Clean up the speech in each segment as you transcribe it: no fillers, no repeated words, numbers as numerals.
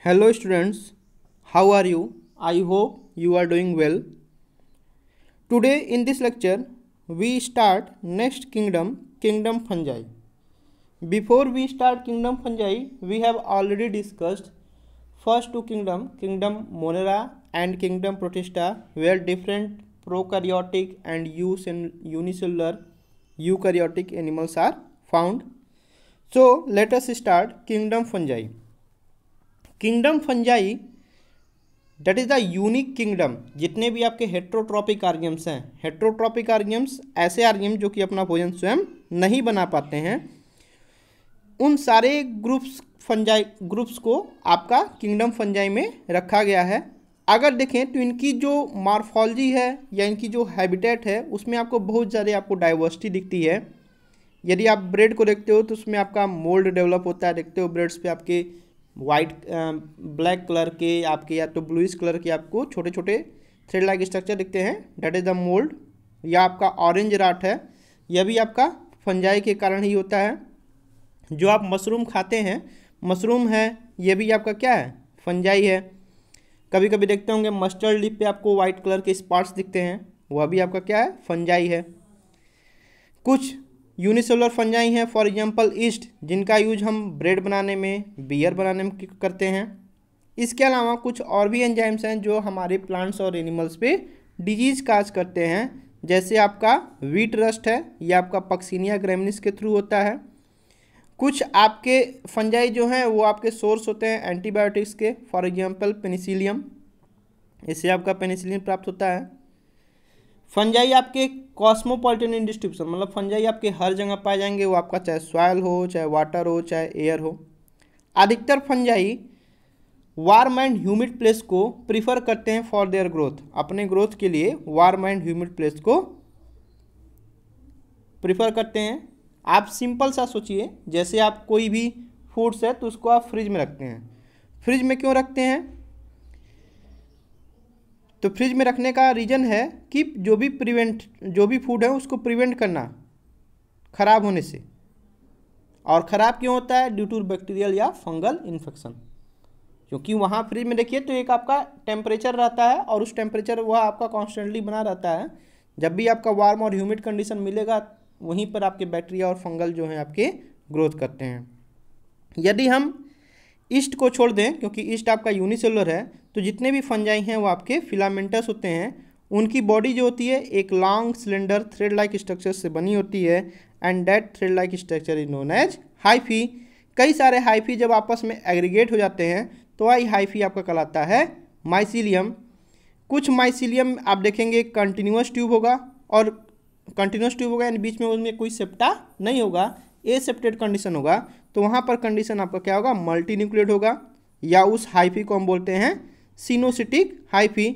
Hello students, how are you? I hope you are doing well. Today in this lecture, we start next kingdom fungi. Before we start kingdom fungi, we have already discussed first two kingdom Monera and kingdom Protista, where different prokaryotic and unicellular eukaryotic animals are found. So let us start kingdom fungi. Kingdom fungi that is the unique kingdom. जितने भी आपके heterotrophic आर्गेम्स हैं, heterotrophic आर्गेम्स ऐसे आर्गेम्स जो कि अपना भोजन स्वयं नहीं बना पाते हैं, उन सारे ग्रुप्स को आपका किंगडम फंजाई में रखा गया है। अगर देखें तो इनकी जो मॉर्फोलॉजी है या इनकी जो हैबिटेट है उसमें आपको बहुत ज़्यादा आपको डाइवर्सिटी दिखती है। यदि आप ब्रेड को देखते हो तो उसमें आपका मोल्ड डेवलप होता है। देखते हो ब्रेड्स पे आपके वाइट ब्लैक कलर के आपके या तो ब्लूइश कलर के आपको छोटे छोटे थ्रेड लाइक स्ट्रक्चर दिखते हैं, डेट इज द मोल्ड। या आपका ऑरेंज राट है, यह भी आपका फंजाई के कारण ही होता है। जो आप मशरूम खाते हैं, मशरूम है, यह भी आपका क्या है, फंजाई है। कभी कभी देखते होंगे मस्टर्ड लीफ पे आपको वाइट कलर के स्पॉट्स दिखते हैं, वह भी आपका क्या है, फंजाई है। कुछ यूनिसेलुलर फंजाई हैं, फॉर एग्जांपल ईस्ट, जिनका यूज हम ब्रेड बनाने में, बियर बनाने में करते हैं। इसके अलावा कुछ और भी एंजाइम्स हैं जो हमारे प्लांट्स और एनिमल्स पे डिजीज काज करते हैं, जैसे आपका व्हीट रस्ट है, यह आपका पक्सिनिया ग्रैमिनिस के थ्रू होता है। कुछ आपके फंजाई जो हैं वो आपके सोर्स होते हैं एंटीबायोटिक्स के, फॉर एग्जाम्पल पेनिसिलियम, इससे आपका पेनिसिलिन प्राप्त होता है। फंजाई आपके कॉस्मोपॉलिटन इन डिस्ट्रीब्यूशन, मतलब फंजाई आपके हर जगह पाए जाएंगे, वो आपका चाहे सॉयल हो, चाहे वाटर हो, चाहे एयर हो। अधिकतर fungi warm and humid place को प्रीफर करते हैं फॉर देयर ग्रोथ। अपने ग्रोथ के लिए वार्म एंड ह्यूमिड प्लेस को प्रीफर करते हैं। आप सिंपल सा सोचिए, जैसे आप कोई भी फूड्स है तो उसको आप फ्रिज में रखते हैं। फ्रिज में क्यों रखते हैं? तो फ्रिज में रखने का रीज़न है कि जो भी फूड है उसको प्रिवेंट करना खराब होने से। और ख़राब क्यों होता है? ड्यू टू बैक्टीरियल या फंगल इन्फेक्शन। क्योंकि वहाँ फ्रिज में देखिए तो एक आपका टेम्परेचर रहता है और उस टेम्परेचर वह आपका कॉन्स्टेंटली बना रहता है। जब भी आपका वार्म और ह्यूमिड कंडीशन मिलेगा, वहीं पर आपके बैक्टीरिया और फंगल जो हैं आपके ग्रोथ करते हैं। यदि हम ईस्ट को छोड़ दें, क्योंकि ईस्ट आपका यूनिसेलुलर है, तो जितने भी फंजाई हैं वो आपके फिलामेंटस होते हैं। उनकी बॉडी जो होती है एक long cylinder thread like structure से बनी होती है, and that thread like structure is known as hyphae. कई सारे हाइफी जब आपस में एग्रीगेट हो जाते हैं तो वही हाइफी आपका कहलाता है माइसीलियम। कुछ माइसीलियम आप देखेंगे कंटिन्यूस ट्यूब होगा, और कंटिन्यूस ट्यूब होगा यानी बीच में उसमें कोई सेप्टा नहीं होगा, एसेप्टेड कंडीशन होगा, तो वहाँ पर कंडीशन आपका क्या होगा, मल्टी न्यूक्लिएट होगा, या उस हाइफी को हम बोलते हैं सिनोसिटिक हाइफी।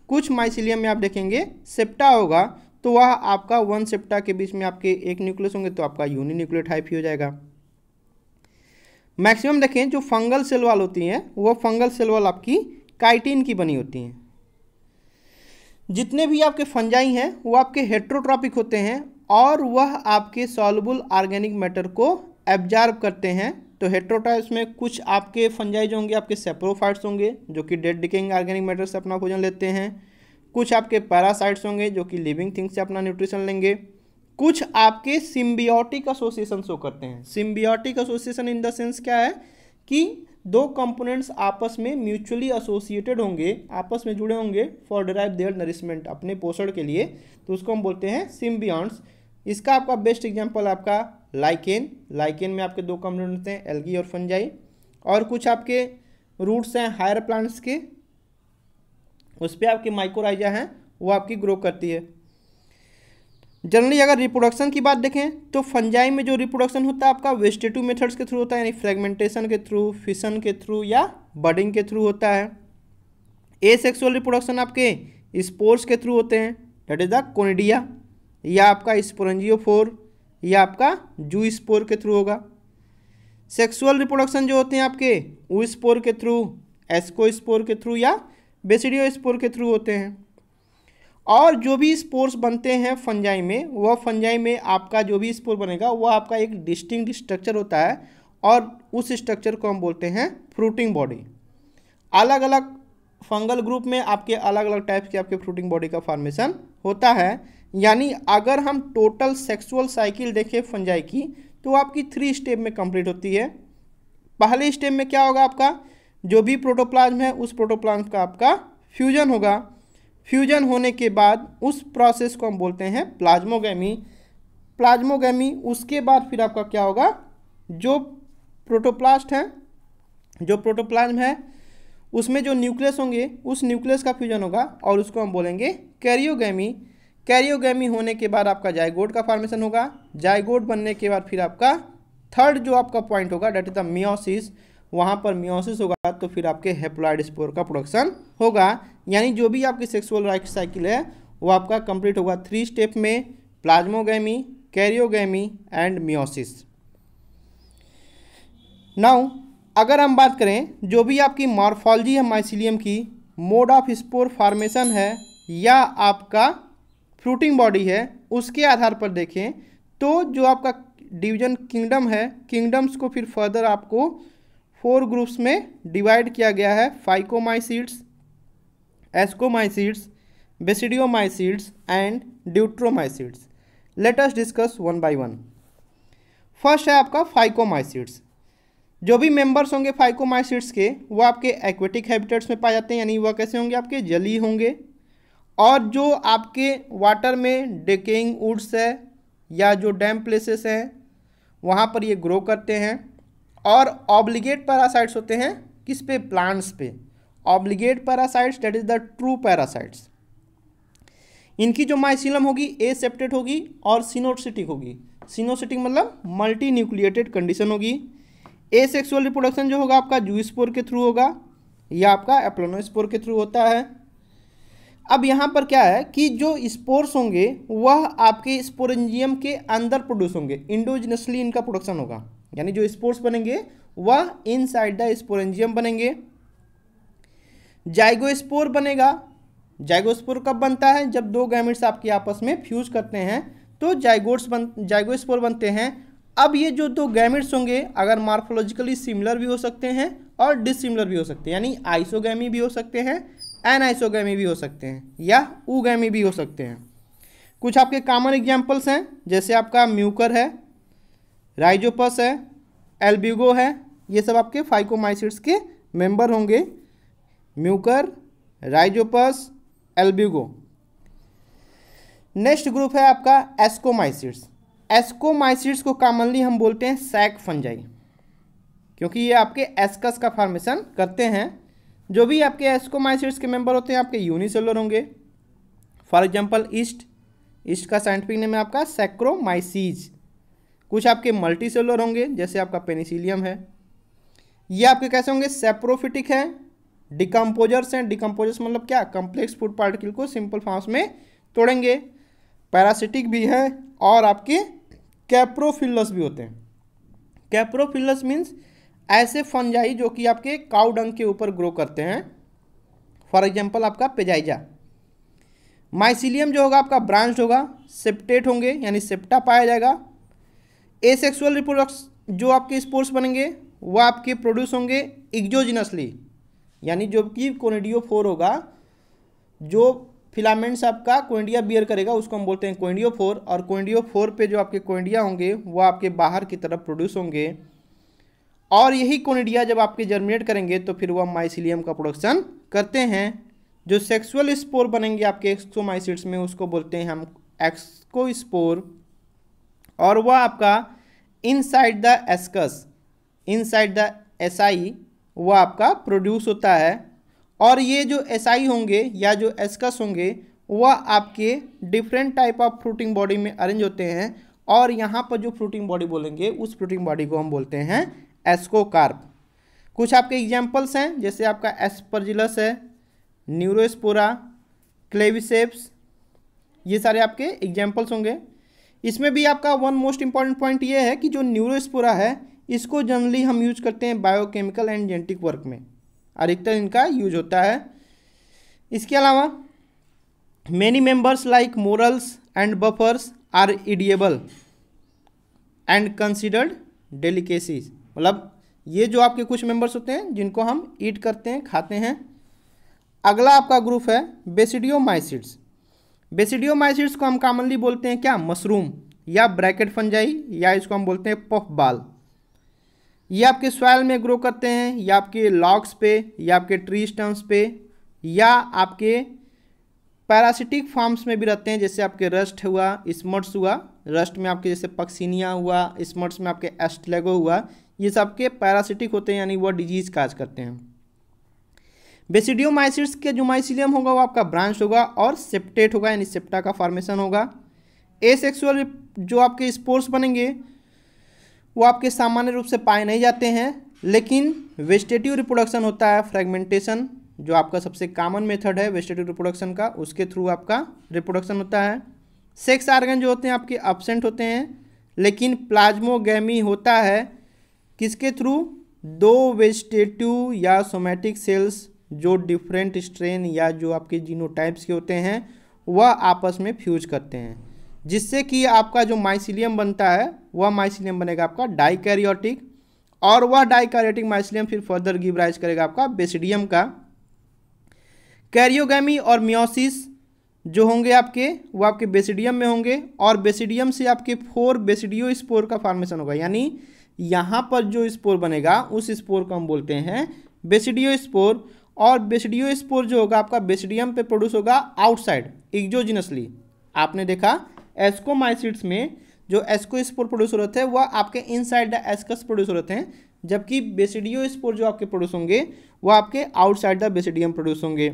कुछ माइसीलियम में आप देखेंगे सेप्टा होगा, तो वह आपका वन सेप्टा के बीच में आपके एक न्यूक्लियस होंगे, तो आपका यूनिन्यूक्लिएट हाइफी हो जाएगा। मैक्सिमम देखें जो फंगल सेल वाल होती हैं, वो फंगल सेल वाल आपकी काइटिन की बनी होती हैं। जितने भी आपके फंजाई हैं वो आपके हेट्रोट्रॉपिक होते हैं और वह आपके सॉल्युबल ऑर्गेनिक मैटर को एब्जॉर्ब करते हैं। तो हेट्रोट्रॉपिक्स में कुछ आपके फंजाई जो होंगे आपके सेप्रोफाइट्स होंगे, जो कि डेड डिकेइंग ऑर्गेनिक मैटर से अपना भोजन लेते हैं। कुछ आपके पैरासाइट्स होंगे जो कि लिविंग थिंग्स से अपना न्यूट्रिशन लेंगे। कुछ आपके सिम्बियोटिक एसोसिएशन शो करते हैं। Symbiotic association in the sense क्या है कि दो कंपोनेंट्स आपस में म्यूचुअली एसोसिएटेड होंगे, आपस में जुड़े होंगे फॉर डिराइव देयर नरिशमेंट, अपने पोषण के लिए, तो उसको हम बोलते हैं सिम्बियॉन्ट्स। इसका आपका बेस्ट एग्जांपल आपका लाइकेन। लाइकेन में आपके दो कंपोनेंट होते हैं, एल्गी और फंजाई। और कुछ आपके रूट्स हैं हायर प्लांट्स के, उस पर आपकी माइकोराइजा हैं, वो आपकी ग्रो करती है। जनरली अगर रिप्रोडक्शन की बात देखें तो फंजाई में जो रिप्रोडक्शन होता है आपका वेजिटेटिव मेथड्स के थ्रू होता है, यानी फ्रेगमेंटेशन के थ्रू, फिशन के थ्रू या बडिंग के थ्रू होता है। एसेक्सुअल रिप्रोडक्शन आपके स्पोर्स के थ्रू होते हैं, दैट इज द कोनिडिया, या आपका स्पोरेंजियोफोर, या आपका जू स्पोर के थ्रू होगा। सेक्सुअल रिप्रोडक्शन जो होते हैं आपके ऊ स्पोर के थ्रू, एस्को स्पोर के थ्रू या बेसिडियो स्पोर के थ्रू होते हैं। और जो भी स्पोर्स बनते हैं फंजाई में, वह फंजाई में आपका जो भी स्पोर बनेगा वह आपका एक डिस्टिंक्ट स्ट्रक्चर होता है, और उस स्ट्रक्चर को हम बोलते हैं फ्रूटिंग बॉडी। अलग अलग फंगल ग्रुप में आपके अलग अलग टाइप के आपके फ्रूटिंग बॉडी का फॉर्मेशन होता है। यानी अगर हम टोटल सेक्सुअल साइकिल देखें फंजाई की तो आपकी 3 स्टेप में कंप्लीट होती है। पहले स्टेप में क्या होगा, आपका जो भी प्रोटोप्लाज्म है उस प्रोटोप्लाज्म का आपका फ्यूजन होगा। फ्यूजन होने के बाद उस प्रोसेस को हम बोलते हैं प्लाज्मोगैमी। प्लाज्मोगैमी उसके बाद फिर आपका क्या होगा, जो प्रोटोप्लास्ट है, जो प्रोटोप्लाज्म है उसमें जो न्यूक्लियस होंगे उस न्यूक्लियस का फ्यूजन होगा और उसको हम बोलेंगे कैरियोगैमी। कैरियोगैमी होने के बाद आपका जाइगोट का फॉर्मेशन होगा। जाइगोट बनने के बाद फिर आपका थर्ड जो आपका पॉइंट होगा डेट इज द मियोसिस। वहाँ पर मियोसिस होगा तो फिर आपके हैप्लॉइड स्पोर का प्रोडक्शन होगा। यानी जो भी आपकी सेक्सुअल लाइफ साइकिल है वो आपका कंप्लीट होगा 3 स्टेप में, plasmogamy, karyogamy and meiosis. Now अगर हम बात करें जो भी आपकी मॉर्फोलॉजी है माइसीलियम की, मोड ऑफ स्पोर फॉर्मेशन है या आपका फ्रूटिंग बॉडी है, उसके आधार पर देखें तो जो आपका डिवीजन किंगडम है, किंगडम्स को फिर फर्दर आपको 4 ग्रुप्स में डिवाइड किया गया है। Phycomycetes, ascomycetes, basidiomycetes and deuteromycetes. Let us discuss one by one. First है आपका फाइकोमाइसीड्स। जो भी मेंबर्स होंगे फाइकोमाइसीड्स के वो आपके एक्वेटिक हैबिटेट्स में पाए जाते हैं, यानी वह कैसे होंगे, आपके जलीय होंगे। और जो आपके वाटर में डेकेइंग वुड्स है या जो डैम प्लेसेस हैं वहाँ पर ये ग्रो करते हैं। और ऑब्लिगेट पैरासाइट्स होते हैं किस पे, प्लांट्स पे। Obligate parasites that is the true parasites. इनकी जो माइसीलम होगी एसेप्टेट होगी और सिनोसिटिक होगी। सिनोसिटिक मतलब मल्टी न्यूक्लिएटेड कंडीशन होगी। एसेक्सुअल रिप्रोडक्शन जो होगा आपका जूस्पोर के थ्रू होगा या आपका एप्लोनोस्पोर के थ्रू होता है। अब यहाँ पर क्या है कि जो स्पोर्स होंगे वह आपके स्पोरेंजियम के अंदर प्रोड्यूस होंगे, इंडोजिनसली इनका प्रोडक्शन होगा। यानी जो स्पोर्स बनेंगे वह इनसाइड द स्पोरेंजियम बनेंगे। जाइगोस्पोर बनेगा। जाइगोस्पोर कब बनता है, जब 2 गैमेट्स आपके आपस में फ्यूज करते हैं तो जाइगोस्पोर बनते हैं। अब ये जो 2 गैमेट्स होंगे अगर मॉर्फोलॉजिकली सिमिलर भी हो सकते हैं और डिसिमिलर भी हो सकते हैं, यानी आइसोगैमी भी हो सकते हैं, एनाइसोगैमी भी हो सकते हैं या ऊगैमी भी हो सकते हैं। कुछ आपके कॉमन एग्जांपल्स हैं जैसे आपका म्यूकर है, राइजोपस है, एल्ब्यूगो है। ये सब आपके फाइकोमाइसीड्स के मेंबर होंगे, Mucor, Rhizopus, Albugo. Next group है आपका एस्कोमाइसीड्स। एस्कोमाइसीड्स को कॉमनली हम बोलते हैं सैक फंजाई, क्योंकि ये आपके एस्कस का फॉर्मेशन करते हैं। जो भी आपके एस्कोमाइसीड्स के मेंबर होते हैं आपके यूनिसेलुलर होंगे। फॉर एग्जांपल ईस्ट का साइंटिफिक नेम है आपका सैक्रोमाइसीज। कुछ आपके मल्टी सेलुलर होंगे जैसे आपका पेनिसिलियम है। ये आपके कैसे होंगे, सेप्रोफिटिक है, डिकम्पोजर्स हैं। डिकम्पोजर्स मतलब क्या, कम्प्लेक्स फूड पार्टिकल को सिंपल फॉर्म्स में तोड़ेंगे। पैरासिटिक भी है और आपके कैप्रोफिलस भी होते हैं। कैप्रोफिलस मीन्स ऐसे फंजाई जो कि आपके काउ डंग के ऊपर ग्रो करते हैं। फॉर एग्जांपल आपका पेजाइजा। माइसीलियम जो होगा आपका ब्रांच्ड होगा, सेप्टेट होंगे यानी सेप्टा पाया जाएगा। एसेक्सुअल रिप्रोडक्शन जो आपके स्पोर्स बनेंगे वो आपके प्रोड्यूस होंगे एक्सोजिनसली, यानी जो कि कोनिडियोफोर होगा। जो फिलामेंट्स आपका कोइंडिया बियर करेगा उसको हम बोलते हैं कोइंडियोफोर। और कोइंडियोफोर पे जो आपके कोइंडिया होंगे वो आपके बाहर की तरफ प्रोड्यूस होंगे। और यही कोनिडिया जब आपके जर्मिनेट करेंगे तो फिर वह माइसीलियम का प्रोडक्शन करते हैं। जो सेक्सुअल स्पोर बनेंगे आपके एक्सोमाइसीड्स में उसको बोलते हैं हम एक्सकोस्पोर। और वह आपका inside the ascus, inside the SI वह आपका प्रोड्यूस होता है। और ये जो एसआई होंगे या जो एस्कस होंगे वह आपके different type of fruiting body में अरेंज होते हैं। और यहाँ पर जो फ्रूटिंग बॉडी बोलेंगे उस फ्रूटिंग बॉडी को हम बोलते हैं एस्कोकार्प। कुछ आपके एग्जांपल्स हैं जैसे आपका एस्परजिलस है, न्यूरोस्पोरा, क्लेविसेप्स। ये सारे आपके एग्जांपल्स होंगे। इसमें भी आपका वन मोस्ट इंपॉर्टेंट पॉइंट ये है कि जो न्यूरोस्पोरा है इसको जनरली हम यूज करते हैं बायोकेमिकल एंड जेनेटिक वर्क में, अधिकतर इनका यूज होता है। इसके अलावा many members like morels and buffers are edible and considered delicacies. मतलब ये जो आपके कुछ मेंबर्स होते हैं जिनको हम ईट करते हैं, खाते हैं। अगला आपका ग्रुप है बेसिडियोमाइसिड्स। बेसिडियोमाइसिड्स को हम कॉमनली बोलते हैं क्या, मशरूम या ब्रैकेट फंजाई, या इसको हम बोलते हैं पफ बाल। ये आपके सॉइल में ग्रो करते हैं, या आपके लॉग्स पे, या आपके ट्री स्टम्स पे, या आपके पैरासिटिक फॉर्म्स में भी रहते हैं, जैसे आपके रस्ट हुआ, स्मट्स हुआ। रस्ट में आपके जैसे पक्सिनिया हुआ, स्मट्स में आपके एस्टलेगो हुआ। ये सबके पैरासिटिक होते हैं, यानी वो डिजीज काज करते हैं। बेसिडियोमाइसिड्स के जो माइसिलियम होगा वो आपका ब्रांच होगा और सेप्टेट होगा, यानी सेप्टा का फॉर्मेशन होगा। एसेक्सुअल जो आपके स्पोर्स बनेंगे वो आपके सामान्य रूप से पाए नहीं जाते हैं, लेकिन वेजिटेटिव रिप्रोडक्शन होता है, फ्रेगमेंटेशन जो आपका सबसे कॉमन मेथड है वेजिटेटिव रिप्रोडक्शन का, उसके थ्रू आपका रिप्रोडक्शन होता है। सेक्स ऑर्गन जो होते हैं आपके एब्सेंट होते हैं, लेकिन प्लाज्मोगैमी होता है किसके थ्रू, दो वेजिटेटिव या सोमैटिक सेल्स जो डिफरेंट स्ट्रेन या जो आपके जीनोटाइप्स के होते हैं वह आपस में फ्यूज करते हैं, जिससे कि आपका जो माइसिलियम बनता है वह माइसिलियम बनेगा आपका डाइकैरियोटिक, और वह डाइकैरियोटिक माइसिलियम फिर फर्दर गिव राइज करेगा आपका बेसिडियम का। कैरियोगैमी और मियोसिस जो होंगे आपके वो आपके बेसिडियम में होंगे, और बेसिडियम से आपके 4 बेसिडियो स्पोर का फॉर्मेशन होगा, यानी यहाँ पर जो स्पोर बनेगा उस स्पोर को हम बोलते हैं बेसिडियो स्पोर। और बेसिडियो स्पोर जो होगा आपका बेसिडियम पे प्रोड्यूस होगा आउटसाइड एक्सोजिनसली। आपने देखा एस्कोमाइसिड्स में जो एस्को स्पोर प्रोड्यूस हो रहे थे वह आपके इनसाइड द एस्कस प्रोड्यूस हो रहे थे, जबकि बेसिडियो स्पोर जो आपके प्रोड्यूस होंगे वो आपके आउटसाइड द बेसिडियम प्रोड्यूस होंगे।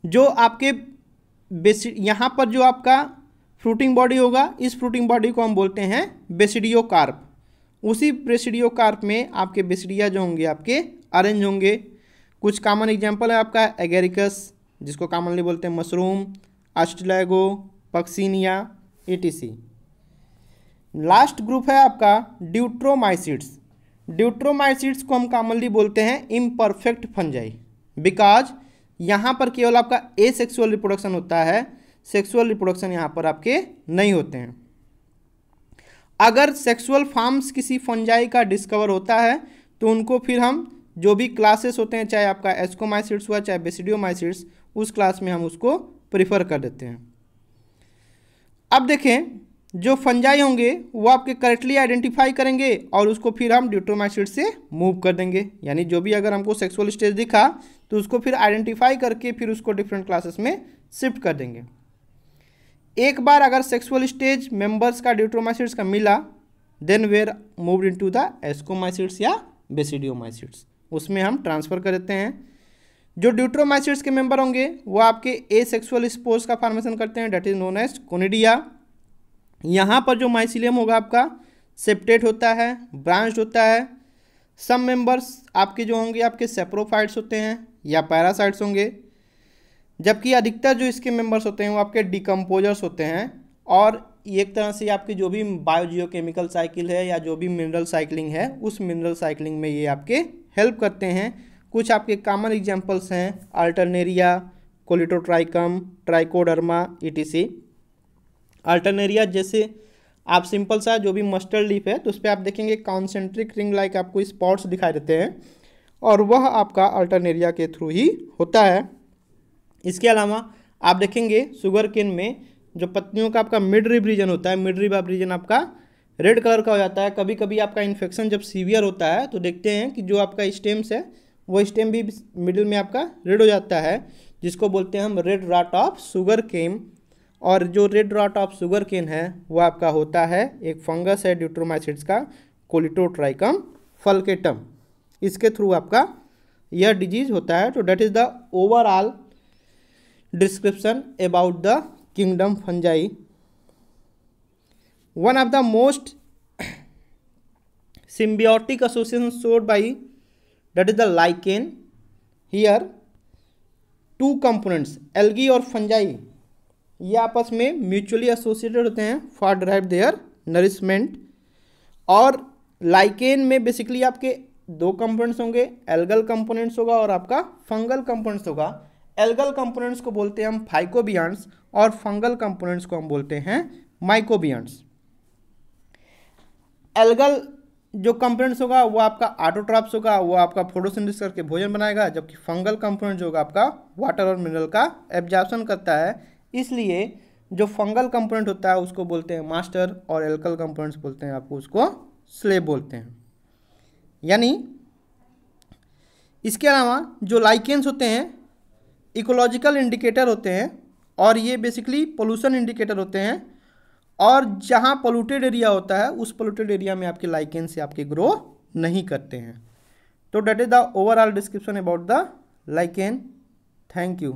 जो आपके यहाँ पर जो आपका फ्रूटिंग बॉडी होगा, इस फ्रूटिंग बॉडी को हम बोलते हैं बेसिडियो कार्प। उसी बेसिडियो कार्प में आपके बेसिडिया जो होंगे आपके अरेंज होंगे। कुछ कॉमन एग्जांपल है आपका एगेरिकस जिसको कॉमनली बोलते हैं mushroom, Ustilago, Puccinia, etc। Last group है आपका ड्यूट्रोमाइसिड्स। ड्यूट्रोमाइसिड्स को हम कॉमनली बोलते हैं इम्परफेक्ट फंजाई, बिकॉज यहाँ पर केवल आपका एसेक्सुअल रिप्रोडक्शन होता है, सेक्सुअल रिप्रोडक्शन यहाँ पर आपके नहीं होते हैं। अगर सेक्सुअल फॉर्म्स किसी फंजाई का डिस्कवर होता है तो उनको फिर हम जो भी क्लासेस होते हैं, चाहे आपका एस्कोमाइसिड्स हुआ चाहे बेसिडियोमाइसिड्स, उस क्लास में हम उसको प्रीफर कर देते हैं। अब देखें जो फंजाई होंगे वो आपके करेक्टली आइडेंटिफाई करेंगे और उसको फिर हम ड्यूट्रोमाइसिड्स से मूव कर देंगे, यानी जो भी अगर हमको सेक्सुअल स्टेज दिखा तो उसको फिर आइडेंटिफाई करके फिर उसको डिफरेंट क्लासेस में शिफ्ट कर देंगे। एक बार अगर सेक्सुअल स्टेज मेंबर्स का ड्यूट्रोमाइसिड्स का मिला, then were moved into the ascomycetes या बेसिडियोमाइसिड्स, उसमें हम ट्रांसफ़र कर देते हैं। जो ड्यूट्रोमाइसिड्स के मेंबर होंगे वो आपके एसेक्सुअल स्पोर्स का फॉर्मेशन करते हैं, that is known as conidia. यहाँ पर जो माइसिलियम होगा आपका सेप्टेट होता है, ब्रांच्ड होता है। सम मेंबर्स आपके जो होंगे आपके सेप्रोफाइट्स होते हैं या पैरासाइट्स होंगे, जबकि अधिकतर जो इसके मेंबर्स होते हैं वो आपके डिकम्पोजर्स होते हैं। और एक तरह से आपकी जो भी बायोजियोकेमिकल साइकिल है या जो भी मिनरल साइकिलिंग है उस मिनरल साइकिलिंग में ये आपके हेल्प करते हैं। कुछ आपके कॉमन एग्जांपल्स हैं Alternaria, Colletotrichum, trichoderma, etc। Alternaria जैसे आप सिंपल सा जो भी मस्टर्ड लीफ है तो उस पर आप देखेंगे कॉन्सेंट्रिक रिंग लाइक आपको स्पॉट्स दिखाई देते हैं, और वह आपका अल्टरनेरिया के थ्रू ही होता है। इसके अलावा आप देखेंगे शुगर केन में जो पत्तियों का आपका मिड रिब रीजन होता है, मिड रिब रीजन आपका रेड कलर का हो जाता है। कभी कभी आपका इन्फेक्शन जब सीवियर होता है तो देखते हैं कि जो आपका स्टेम्स है वो स्टेम भी मिडिल में आपका रेड हो जाता है, जिसको बोलते हैं हम red rot of sugar cane. और जो red rot of sugar cane है वो आपका होता है एक फंगस है ड्यूट्रोमाइसिड्स का, कोलिटोट्राइकम फल्केटम। इसके थ्रू आपका यह डिजीज होता है। तो that is the overall description about the kingdom fungi. One of the most symbiotic associations showed by that is the lichen. Here two components algae और fungi ये आपस में म्यूचुअली एसोसिएटेड होते हैं फॉर ड्राइव देयर नरिशमेंट। और lichen में basically आपके दो कंपोनेंट्स होंगे, एल्गल कंपोनेंट्स होगा और आपका फंगल कंपोनेंट्स होगा। एल्गल कंपोनेंट्स को बोलते हैं हम फाइकोबियंट्स और फंगल कंपोनेंट्स को हम बोलते हैं माइकोबियंट्स। एल्गल जो कंपोनेंट्स होगा वो आपका ऑटोट्रॉप्स होगा, वो आपका फोटोसिंथेसिस करके भोजन बनाएगा, जबकि फंगल कंपोनेंट जो होगा आपका वाटर और मिनरल का एब्जॉर्प्शन करता है। इसलिए जो फंगल कंपोनेंट होता है उसको बोलते हैं मास्टर, और एल्कल कंपोनेंट्स बोलते हैं आपको उसको स्लेव बोलते हैं। यानी इसके अलावा जो लाइकेंस होते हैं इकोलॉजिकल इंडिकेटर होते हैं, और ये बेसिकली पोल्यूशन इंडिकेटर होते हैं, और जहाँ पोल्यूटेड एरिया होता है उस पोल्यूटेड एरिया में आपके लाइकेन से आपके ग्रो नहीं करते हैं। तो that is the overall description about the lichen. Thank you.